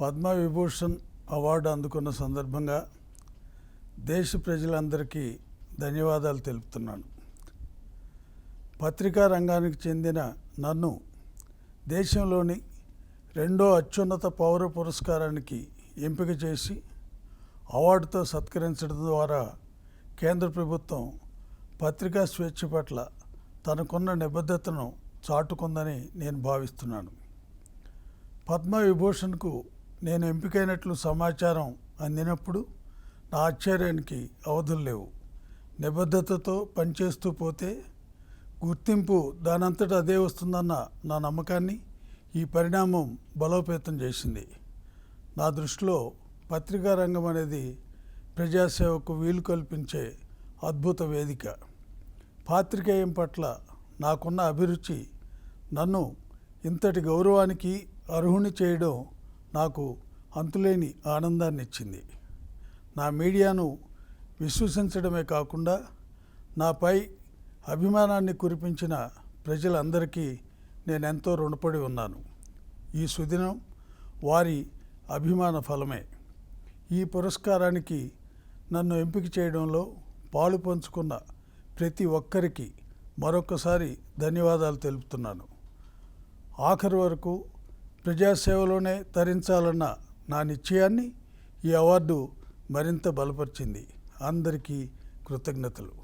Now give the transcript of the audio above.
Padma Vibhushan award అందుకున్న సందర్భంగా దేశ ప్రజలందరికీ ధన్యవాదాలు తెలుపుతున్నాను. పత్రికా రంగానికి చెందిన నన్ను దేశంలోని రెండో అత్యున్నత పౌర పురస్కారానికి ఎంపిక చేసి అవార్డుతో సత్కరించడం ద్వారా కేంద్ర ప్రభుత్వం పత్రికా స్వేచ్ఛ పట్ల తనకున్న నిబద్ధతను చాటుకుందని నేను భావిస్తున్నాను. పద్మవిభూషణ్కు నేను ఎంపికైనట్లు సమాచారం అందినప్పుడు నా ఆశ్చర్యానికి అవధులు లేవు. నిబద్ధతతో పనిచేస్తూ పోతే గుర్తింపు దానంతట అదే వస్తుందన్న నా నమ్మకాన్ని ఈ పరిణామం బలోపేతం చేసింది. నా దృష్టిలో పత్రికా రంగం అనేది ప్రజాసేవకు వీలు కల్పించే అద్భుత వేదిక. పాత్రికేయం పట్ల నాకున్న అభిరుచి నన్ను ఇంతటి గౌరవానికి అర్హుని చేయడం నాకు అంతులేని ఆనందాన్ని ఇచ్చింది. నా మీడియాను విశ్వసించడమే కాకుండా నాపై అభిమానాన్ని కురిపించిన ప్రజలందరికీ నేనెంతో రుణపడి ఉన్నాను. ఈ సుదినం వారి అభిమాన ఫలమే. ఈ పురస్కారానికి నన్ను ఎంపిక చేయడంలో పాలు పంచుకున్న ప్రతి ఒక్కరికి మరొకసారి ధన్యవాదాలు తెలుపుతున్నాను. ఆఖరి వరకు ప్రజాసేవలోనే తరించాలన్న నా నిశ్చయాన్ని ఈ అవార్డు మరింత బలపరిచింది. అందరికీ కృతజ్ఞతలు.